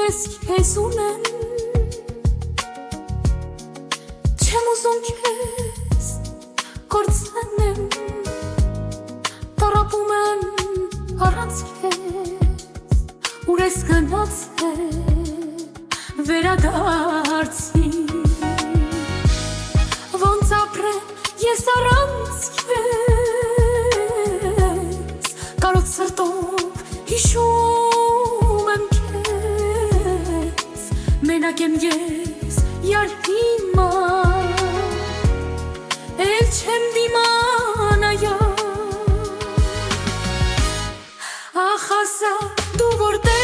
ես քեզ ունեմ Չեմ ուզում քեզ կործանեմ Տարապում եմ առանց քեզ Ուր ես գնացել վերադարձի Ոնց ապրեմ ես առանց քեզ Կարոտ սրտով հիշում եմ քեզ Մենակ եմ ես յար հիմա Էլ չեմ դիմանայա Ախ ասա դու որտե